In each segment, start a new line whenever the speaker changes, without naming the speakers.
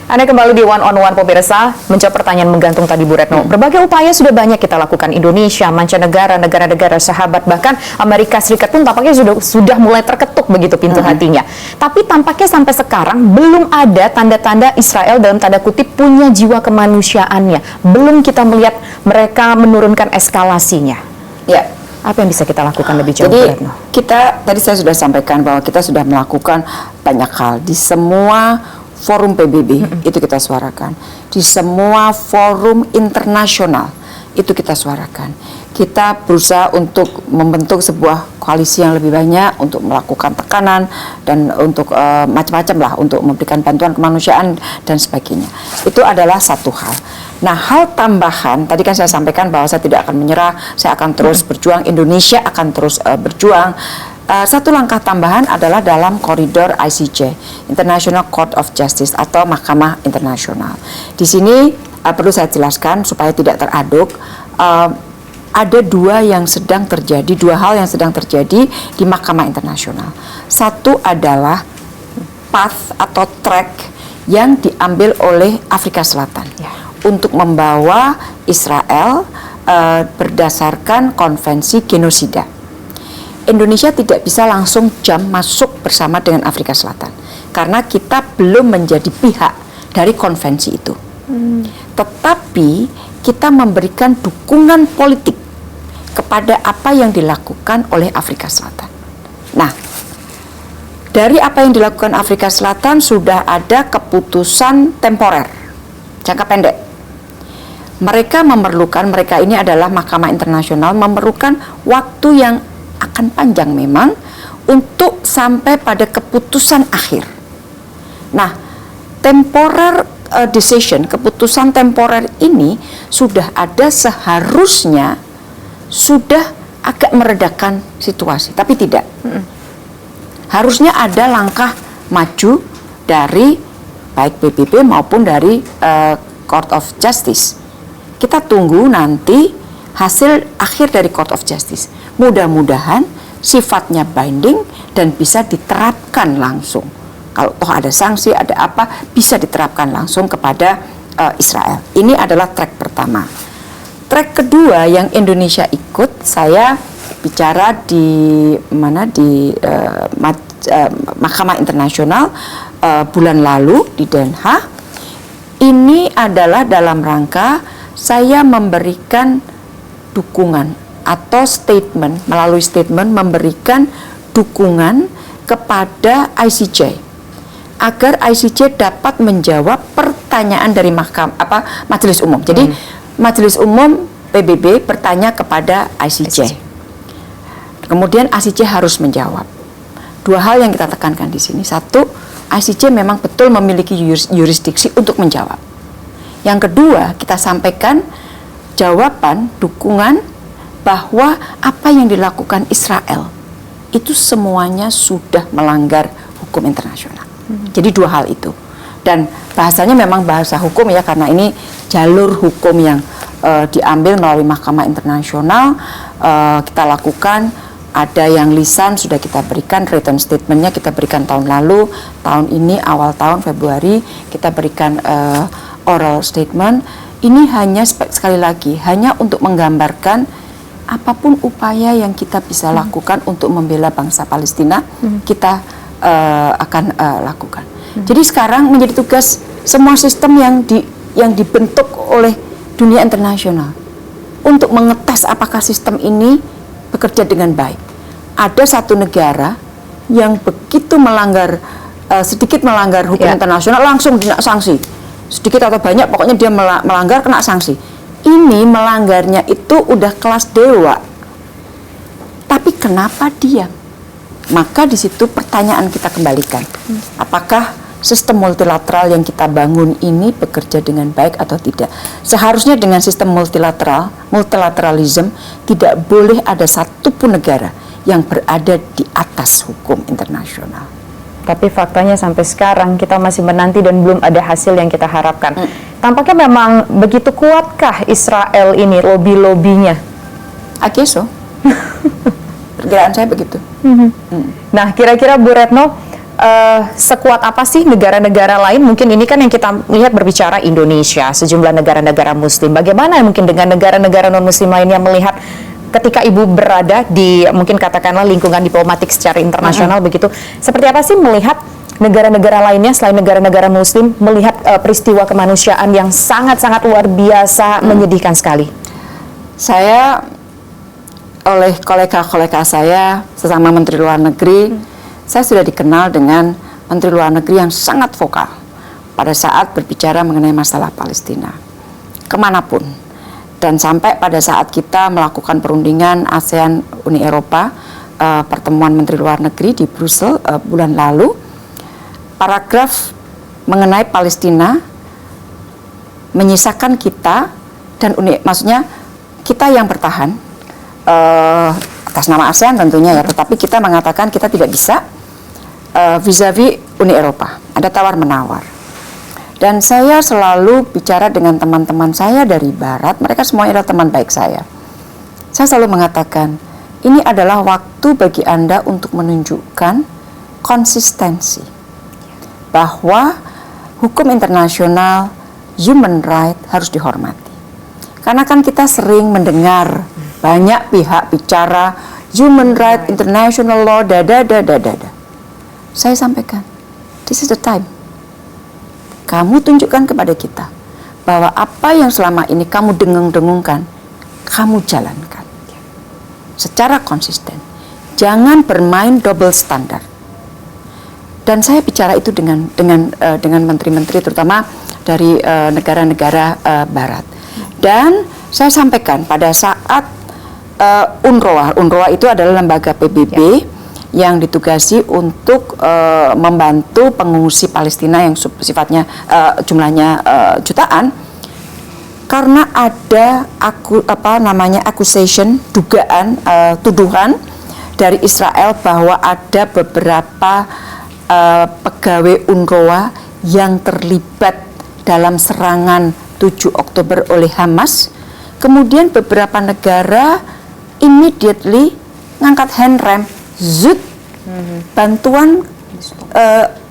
Anda kembali di One on One pemirsa, menjawab pertanyaan menggantung tadi Bu Retno. Berbagai upaya sudah banyak kita lakukan, Indonesia, mancanegara, negara-negara sahabat, bahkan Amerika Serikat pun tampaknya sudah mulai terketuk begitu pintu hatinya. Tapi tampaknya sampai sekarang belum ada tanda-tanda Israel dalam tanda kutip punya jiwa kemanusiaannya. Belum kita melihat mereka menurunkan eskalasinya.
Ya.
Apa yang bisa kita lakukan lebih jauh,
Jadi,
Bu Retno?
tadi saya sudah sampaikan bahwa kita sudah melakukan banyak hal di semua forum PBB, itu kita suarakan. Di semua forum internasional, itu kita suarakan. Kita berusaha untuk membentuk sebuah koalisi yang lebih banyak untuk melakukan tekanan dan untuk macam-macam lah, untuk memberikan bantuan kemanusiaan dan sebagainya. Itu adalah satu hal. Nah, hal tambahan, tadi kan saya sampaikan bahwa saya tidak akan menyerah, saya akan terus berjuang, Indonesia akan terus berjuang. Satu langkah tambahan adalah dalam koridor ICJ, International Court of Justice atau Mahkamah Internasional. Di sini perlu saya jelaskan supaya tidak teraduk, ada dua hal yang sedang terjadi di Mahkamah Internasional. Satu adalah path atau track yang diambil oleh Afrika Selatan untuk membawa Israel berdasarkan konvensi genosida. Indonesia tidak bisa langsung masuk bersama dengan Afrika Selatan karena kita belum menjadi pihak dari konvensi itu. Tetapi kita memberikan dukungan politik kepada apa yang dilakukan oleh Afrika Selatan. Nah, dari apa yang dilakukan Afrika Selatan sudah ada keputusan temporer, jangka pendek. Mereka ini adalah Mahkamah Internasional, memerlukan waktu yang akan panjang memang untuk sampai pada keputusan akhir. Nah, temporer decision, keputusan temporer ini sudah ada, seharusnya sudah agak meredakan situasi, tapi tidak. Harusnya ada langkah maju dari baik PBB maupun dari Court of Justice. Kita tunggu nanti hasil akhir dari Court of Justice. Mudah-mudahan sifatnya binding dan bisa diterapkan langsung. Kalau toh ada sanksi, ada apa, bisa diterapkan langsung kepada Israel. Ini adalah track pertama. Track kedua yang Indonesia ikut, saya bicara di Mahkamah Internasional bulan lalu di Den Haag. Ini adalah dalam rangka saya memberikan dukungan atau melalui statement memberikan dukungan kepada ICJ agar ICJ dapat menjawab pertanyaan dari Majelis Umum. Jadi Majelis Umum PBB bertanya kepada ICJ. Kemudian ICJ harus menjawab. Dua hal yang kita tekankan di sini. Satu, ICJ memang betul memiliki yurisdiksi untuk menjawab. Yang kedua, kita sampaikan jawaban dukungan bahwa apa yang dilakukan Israel itu semuanya sudah melanggar hukum internasional. Jadi dua hal itu. Dan bahasanya memang bahasa hukum ya, karena ini jalur hukum yang diambil melalui Mahkamah Internasional. Kita lakukan, ada yang lisan sudah kita berikan, written statementnya kita berikan tahun lalu, tahun ini awal tahun Februari kita berikan oral statement. Ini hanya sekali lagi hanya untuk menggambarkan apapun upaya yang kita bisa lakukan untuk membela bangsa Palestina, kita akan lakukan. Jadi sekarang menjadi tugas semua sistem yang dibentuk oleh dunia internasional untuk mengetes apakah sistem ini bekerja dengan baik. Ada satu negara yang begitu sedikit melanggar hukum internasional langsung kena sanksi, sedikit atau banyak pokoknya dia melanggar kena sanksi. Ini melanggarnya itu udah kelas dewa, tapi kenapa diam? Maka di situ pertanyaan kita kembalikan, apakah sistem multilateral yang kita bangun ini bekerja dengan baik atau tidak? Seharusnya dengan sistem multilateralism tidak boleh ada satupun negara yang berada di atas hukum internasional.
Tapi faktanya sampai sekarang kita masih menanti dan belum ada hasil yang kita harapkan. Tampaknya memang begitu kuatkah Israel ini lobby-lobbynya?
I guess so. Perkiraan saya begitu.
Nah, kira-kira Bu Retno, sekuat apa sih negara-negara lain? Mungkin ini kan yang kita lihat berbicara Indonesia, sejumlah negara-negara Muslim. Bagaimana mungkin dengan negara-negara non-Muslim lainnya melihat ketika Ibu berada di mungkin katakanlah lingkungan diplomatik secara internasional begitu? Seperti apa sih melihat negara-negara lainnya selain negara-negara Muslim melihat peristiwa kemanusiaan yang sangat-sangat luar biasa menyedihkan sekali?
Saya oleh kolega-kolega saya sesama Menteri Luar Negeri, saya sudah dikenal dengan Menteri Luar Negeri yang sangat vokal pada saat berbicara mengenai masalah Palestina, kemanapun. Dan sampai pada saat kita melakukan perundingan ASEAN Uni Eropa, pertemuan Menteri Luar Negeri di Brussel bulan lalu, paragraf mengenai Palestina menyisakan kita dan maksudnya kita yang bertahan atas nama ASEAN tentunya ya, tetapi kita mengatakan kita tidak bisa vis-a-vis Uni Eropa, ada tawar-menawar. Dan saya selalu bicara dengan teman-teman saya dari Barat, mereka semuanya adalah teman baik saya. Saya selalu mengatakan, ini adalah waktu bagi Anda untuk menunjukkan konsistensi, bahwa hukum internasional, human right harus dihormati. Karena kan kita sering mendengar banyak pihak bicara human right, international law, Saya sampaikan, this is the time. Kamu tunjukkan kepada kita bahwa apa yang selama ini kamu dengung-dengungkan, kamu jalankan secara konsisten. Jangan bermain double standard. Dan saya bicara itu dengan menteri-menteri, terutama dari negara-negara Barat. Dan saya sampaikan pada saat UNRWA itu adalah lembaga PBB yang ditugasi untuk membantu pengungsi Palestina yang sifatnya jumlahnya jutaan, karena ada accusation, dugaan, tuduhan dari Israel bahwa ada beberapa pegawai UNRWA yang terlibat dalam serangan 7 Oktober oleh Hamas. Kemudian beberapa negara immediately ngangkat handrem, bantuan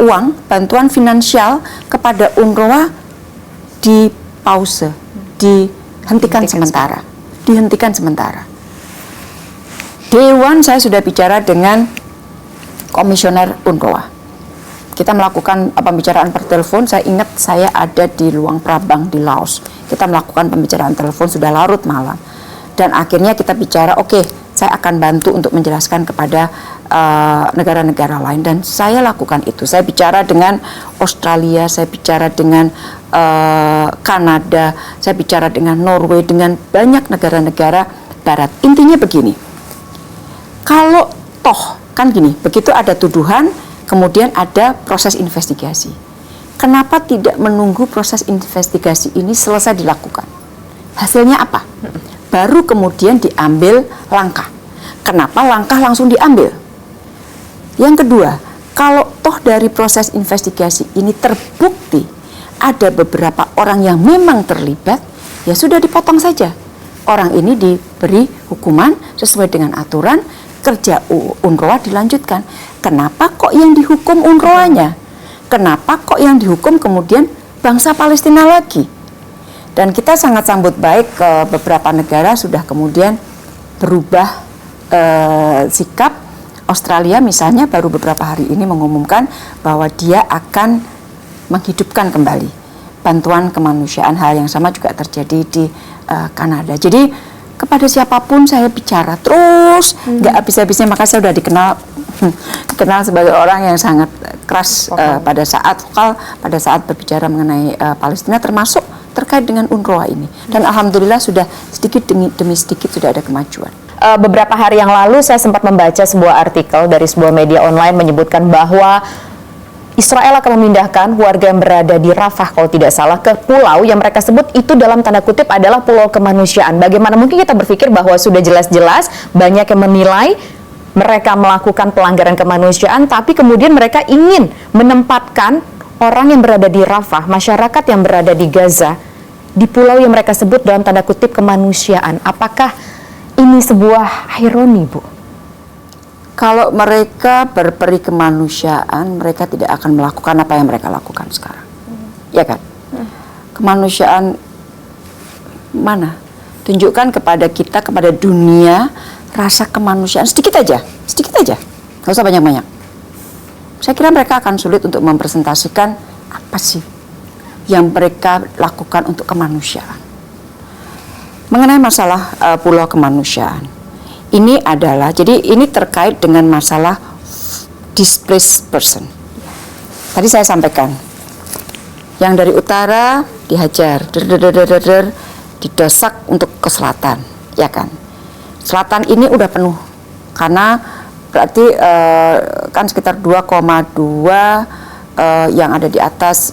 uang, bantuan finansial kepada UNRWA dihentikan sementara. Day one saya sudah bicara dengan komisioner UNRWA. Kita melakukan pembicaraan per telepon. Saya ingat saya ada di Luang Prabang di Laos. Kita melakukan pembicaraan telepon sudah larut malam. Dan akhirnya kita bicara, oke, saya akan bantu untuk menjelaskan kepada negara-negara lain, dan saya lakukan itu. Saya bicara dengan Australia, saya bicara dengan Kanada, saya bicara dengan Norway, dengan banyak negara-negara Barat. Intinya begini, kalau toh kan gini, begitu ada tuduhan, kemudian ada proses investigasi. Kenapa tidak menunggu proses investigasi ini selesai dilakukan? Hasilnya apa? Baru kemudian diambil langkah. Kenapa langkah langsung diambil? Yang kedua, kalau toh dari proses investigasi ini terbukti ada beberapa orang yang memang terlibat, ya sudah dipotong saja. Orang ini diberi hukuman sesuai dengan aturan, kerja UNRWA dilanjutkan. Kenapa kok yang dihukum UNRWA-nya? Kenapa kok yang dihukum kemudian bangsa Palestina lagi? Dan kita sangat sambut baik ke beberapa negara sudah kemudian berubah sikap. Australia misalnya baru beberapa hari ini mengumumkan bahwa dia akan menghidupkan kembali bantuan kemanusiaan. Hal yang sama juga terjadi di Kanada. Jadi kepada siapapun saya bicara terus, nggak habis-habisnya. Maka saya sudah dikenal sebagai orang yang sangat keras pada saat berbicara mengenai Palestina, termasuk terkait dengan UNRWA ini. Dan alhamdulillah sudah sedikit demi sedikit sudah ada kemajuan.
Beberapa hari yang lalu saya sempat membaca sebuah artikel dari sebuah media online menyebutkan bahwa Israel akan memindahkan warga yang berada di Rafah kalau tidak salah ke pulau yang mereka sebut itu dalam tanda kutip adalah pulau kemanusiaan. Bagaimana mungkin kita berpikir bahwa sudah jelas-jelas banyak yang menilai mereka melakukan pelanggaran kemanusiaan, tapi kemudian mereka ingin menempatkan orang yang berada di Rafah, masyarakat yang berada di Gaza, di pulau yang mereka sebut dalam tanda kutip kemanusiaan. Apakah ini sebuah ironi, Bu?
Kalau mereka berperi kemanusiaan, mereka tidak akan melakukan apa yang mereka lakukan sekarang. Ya kan? Kemanusiaan mana? Tunjukkan kepada kita, kepada dunia, rasa kemanusiaan sedikit aja, nggak usah banyak-banyak. Saya kira mereka akan sulit untuk mempresentasikan apa sih yang mereka lakukan untuk kemanusiaan. Mengenai masalah pulau kemanusiaan, ini adalah, jadi ini terkait dengan masalah displaced person. Tadi saya sampaikan, yang dari utara dihajar, didesak untuk ke selatan, ya kan? Selatan ini udah penuh, karena berarti kan sekitar 2,2 yang ada di atas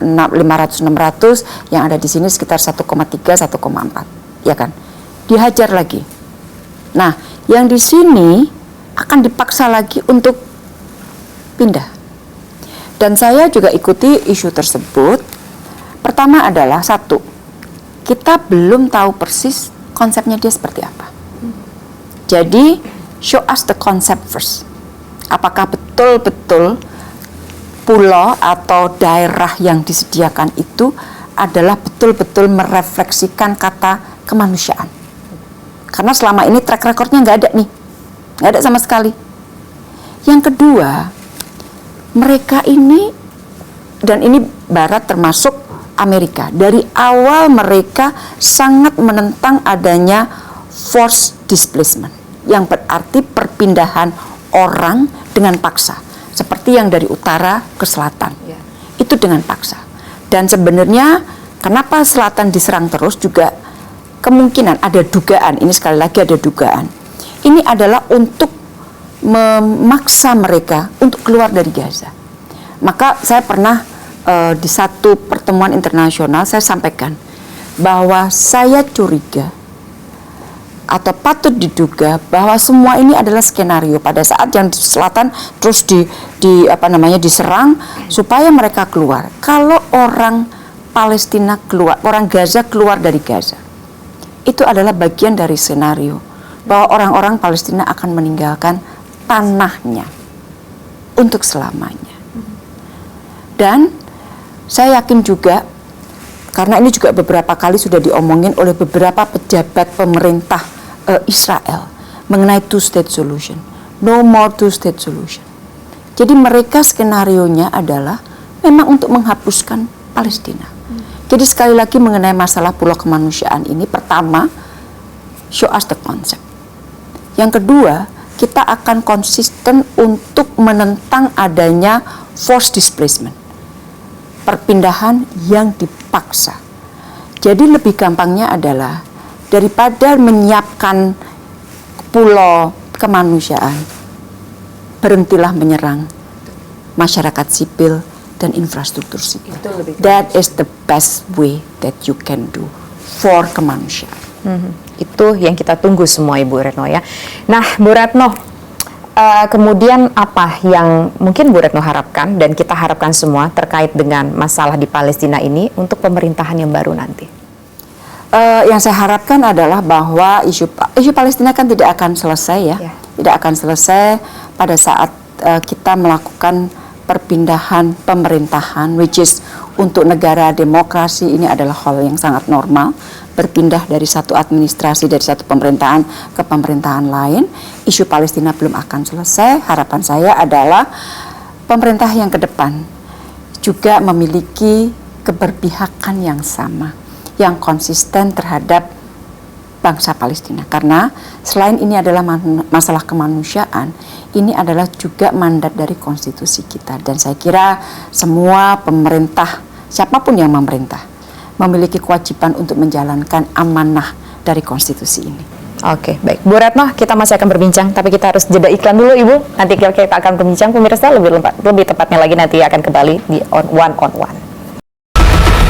500-600, yang ada di sini sekitar 1,3-1,4, ya kan? Dihajar lagi. Nah, yang di sini akan dipaksa lagi untuk pindah. Dan saya juga ikuti isu tersebut. Pertama adalah satu, kita belum tahu persis konsepnya dia seperti apa. Jadi, show us the concept first. Apakah betul-betul pulau atau daerah yang disediakan itu adalah betul-betul merefleksikan kata kemanusiaan. Karena selama ini track recordnya nggak ada nih, nggak ada sama sekali. Yang kedua, mereka ini, dan ini Barat termasuk Amerika, dari awal mereka sangat menentang adanya forced displacement, yang berarti perpindahan orang dengan paksa, seperti yang dari utara ke selatan, itu dengan paksa. Dan sebenarnya kenapa selatan diserang terus juga kemungkinan ada dugaan, ini sekali lagi ada dugaan, ini adalah untuk memaksa mereka untuk keluar dari Gaza. Maka saya pernah di satu pertemuan internasional saya sampaikan bahwa saya curiga atau patut diduga bahwa semua ini adalah skenario pada saat yang di selatan terus diserang supaya mereka keluar. Kalau orang Palestina keluar, orang Gaza keluar dari Gaza, itu adalah bagian dari skenario bahwa orang-orang Palestina akan meninggalkan tanahnya untuk selamanya. Dan saya yakin juga, karena ini juga beberapa kali sudah diomongin oleh beberapa pejabat pemerintah Israel mengenai two-state solution, no more two-state solution. Jadi mereka skenarionya adalah memang untuk menghapuskan Palestina. Jadi sekali lagi mengenai masalah pulau kemanusiaan ini, pertama, show us the concept. Yang kedua, kita akan konsisten untuk menentang adanya forced displacement, perpindahan yang dipaksa. Jadi lebih gampangnya adalah daripada menyiapkan pulau kemanusiaan, berhentilah menyerang masyarakat sipil dan infrastruktur sipil. That is the best way that you can do for kemanusiaan.
Itu yang kita tunggu semua, Ibu Retno ya. Nah, Bu Retno, kemudian apa yang mungkin Bu Retno harapkan dan kita harapkan semua terkait dengan masalah di Palestina ini untuk pemerintahan yang baru nanti?
Yang saya harapkan adalah bahwa isu Palestina kan tidak akan selesai ya. Tidak akan selesai pada saat kita melakukan perpindahan pemerintahan, which is untuk negara demokrasi ini adalah hal yang sangat normal. Berpindah dari satu administrasi, dari satu pemerintahan ke pemerintahan lain. Isu Palestina belum akan selesai. Harapan saya adalah pemerintah yang ke depan juga memiliki keberpihakan yang sama, yang konsisten terhadap bangsa Palestina. Karena selain ini adalah masalah kemanusiaan, ini adalah juga mandat dari konstitusi kita. Dan saya kira semua pemerintah, siapapun yang memerintah, memiliki kewajiban untuk menjalankan amanah dari konstitusi ini.
Oke, baik. Bu Retno, kita masih akan berbincang, tapi kita harus jeda iklan dulu, Ibu. Nanti kita akan berbincang, pemirsa, lebih tepatnya lagi nanti akan kembali di One on One.